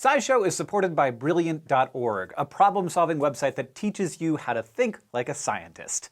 SciShow is supported by Brilliant.org, a problem-solving website that teaches you how to think like a scientist.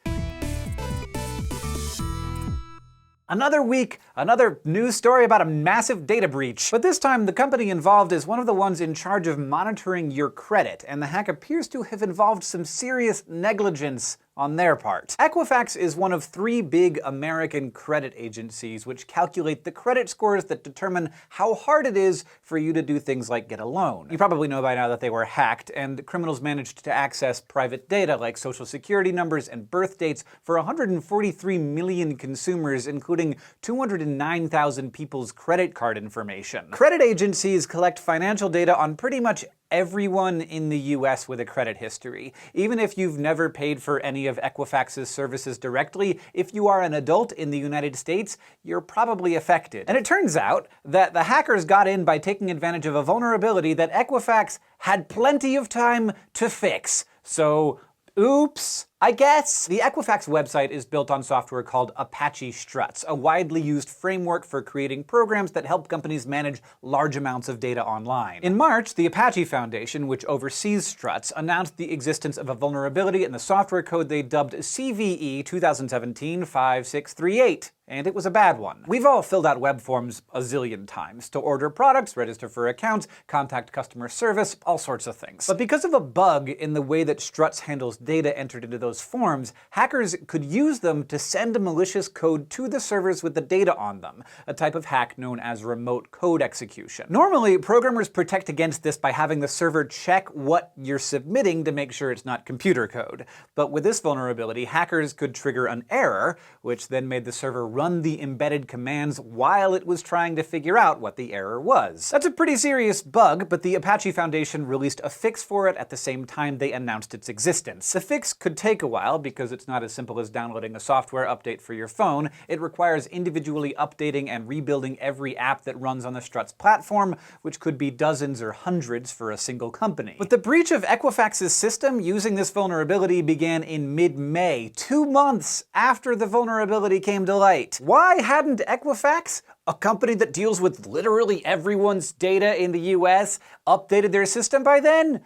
Another week, another news story about a massive data breach. But this time, the company involved is one of the ones in charge of monitoring your credit, and the hack appears to have involved some serious negligence on their part. Equifax is one of 3 big American credit agencies which calculate the credit scores that determine how hard it is for you to do things like get a loan. You probably know by now that they were hacked, and criminals managed to access private data like social security numbers and birth dates for 143 million consumers, including 209,000 people's credit card information. Credit agencies collect financial data on pretty much everyone in the US with a credit history. Even if you've never paid for any of Equifax's services directly, if you are an adult in the United States, you're probably affected. And it turns out that the hackers got in by taking advantage of a vulnerability that Equifax had plenty of time to fix. So, oops, I guess. The Equifax website is built on software called Apache Struts, a widely used framework for creating programs that help companies manage large amounts of data online. In March, the Apache Foundation, which oversees Struts, announced the existence of a vulnerability in the software code they dubbed CVE 2017-5638. And it was a bad one. We've all filled out web forms a zillion times to order products, register for accounts, contact customer service, all sorts of things. But because of a bug in the way that Struts handles data entered into those forms, hackers could use them to send a malicious code to the servers with the data on them, a type of hack known as remote code execution. Normally, programmers protect against this by having the server check what you're submitting to make sure it's not computer code. But with this vulnerability, hackers could trigger an error, which then made the server run the embedded commands while it was trying to figure out what the error was. That's a pretty serious bug, but the Apache Foundation released a fix for it at the same time they announced its existence. The fix could take a while because it's not as simple as downloading a software update for your phone. It requires individually updating and rebuilding every app that runs on the Struts platform, which could be dozens or hundreds for a single company. But the breach of Equifax's system using this vulnerability began in mid-May, 2 months after the vulnerability came to light. Why hadn't Equifax, a company that deals with literally everyone's data in the US, updated their system by then?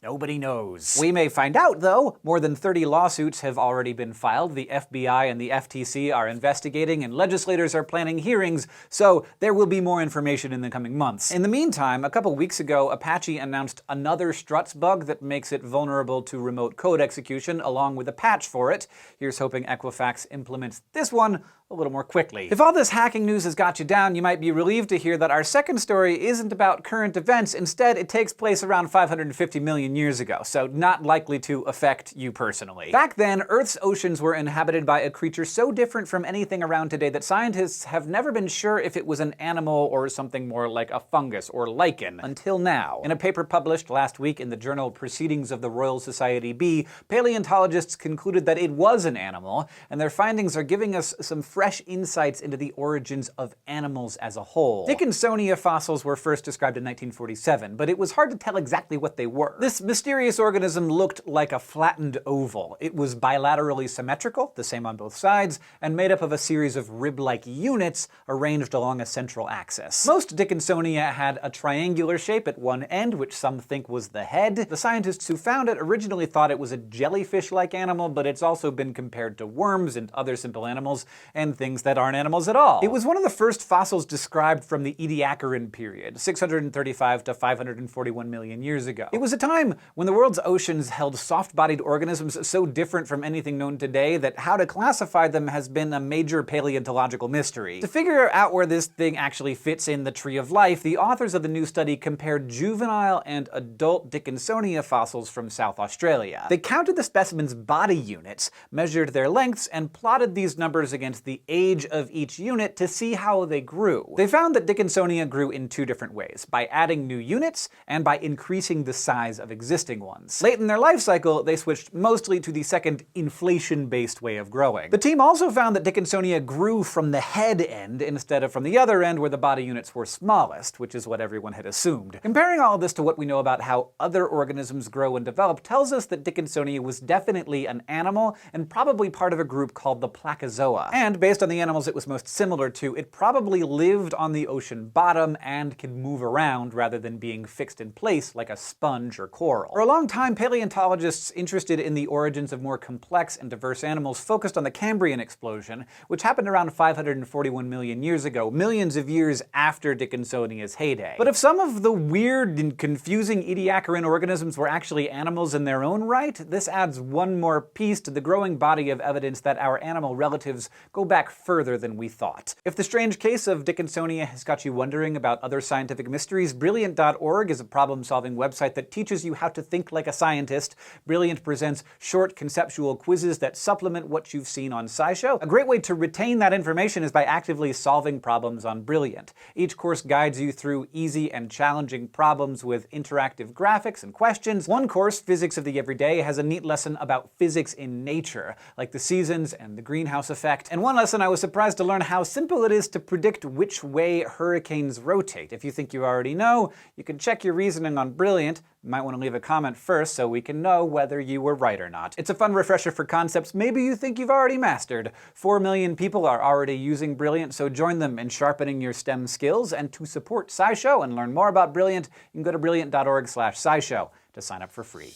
Nobody knows. We may find out, though. More than 30 lawsuits have already been filed. The FBI and the FTC are investigating, and legislators are planning hearings, so there will be more information in the coming months. In the meantime, a couple weeks ago, Apache announced another Struts bug that makes it vulnerable to remote code execution, along with a patch for it. Here's hoping Equifax implements this one a little more quickly. If all this hacking news has got you down, you might be relieved to hear that our second story isn't about current events. Instead, it takes place around 550 million years ago, so not likely to affect you personally. Back then, Earth's oceans were inhabited by a creature so different from anything around today that scientists have never been sure if it was an animal or something more like a fungus or lichen, until now. In a paper published last week in the journal Proceedings of the Royal Society B, paleontologists concluded that it was an animal, and their findings are giving us some fresh insights into the origins of animals as a whole. Dickinsonia fossils were first described in 1947, but it was hard to tell exactly what they were. This mysterious organism looked like a flattened oval. It was bilaterally symmetrical, the same on both sides, and made up of a series of rib-like units arranged along a central axis. Most Dickinsonia had a triangular shape at one end, which some think was the head. The scientists who found it originally thought it was a jellyfish-like animal, but it's also been compared to worms and other simple animals, and things that aren't animals at all. It was one of the first fossils described from the Ediacaran period, 635 to 541 million years ago. It was a time when the world's oceans held soft-bodied organisms so different from anything known today that how to classify them has been a major paleontological mystery. To figure out where this thing actually fits in the tree of life, the authors of the new study compared juvenile and adult Dickinsonia fossils from South Australia. They counted the specimen's body units, measured their lengths, and plotted these numbers against the age of each unit to see how they grew. They found that Dickinsonia grew in 2 different ways, by adding new units and by increasing the size of existing ones. Late in their life cycle, they switched mostly to the second inflation-based way of growing. The team also found that Dickinsonia grew from the head end instead of from the other end where the body units were smallest, which is what everyone had assumed. Comparing all of this to what we know about how other organisms grow and develop tells us that Dickinsonia was definitely an animal and probably part of a group called the Placozoa. And based on the animals it was most similar to, it probably lived on the ocean bottom and could move around rather than being fixed in place like a sponge or coral. For a long time, paleontologists interested in the origins of more complex and diverse animals focused on the Cambrian explosion, which happened around 541 million years ago, millions of years after Dickinsonia's heyday. But if some of the weird and confusing Ediacaran organisms were actually animals in their own right, this adds one more piece to the growing body of evidence that our animal relatives go back further than we thought. If the strange case of Dickinsonia has got you wondering about other scientific mysteries, Brilliant.org is a problem-solving website that teaches you how to think like a scientist. Brilliant presents short conceptual quizzes that supplement what you've seen on SciShow. A great way to retain that information is by actively solving problems on Brilliant. Each course guides you through easy and challenging problems with interactive graphics and questions. One course, Physics of the Everyday, has a neat lesson about physics in nature, like the seasons and the greenhouse effect. And one lesson I was surprised to learn how simple it is to predict which way hurricanes rotate. If you think you already know, you can check your reasoning on Brilliant. You might want to leave a comment first so we can know whether you were right or not. It's a fun refresher for concepts maybe you think you've already mastered. 4 million people are already using Brilliant, so join them in sharpening your STEM skills. And to support SciShow and learn more about Brilliant, you can go to brilliant.org/scishow to sign up for free.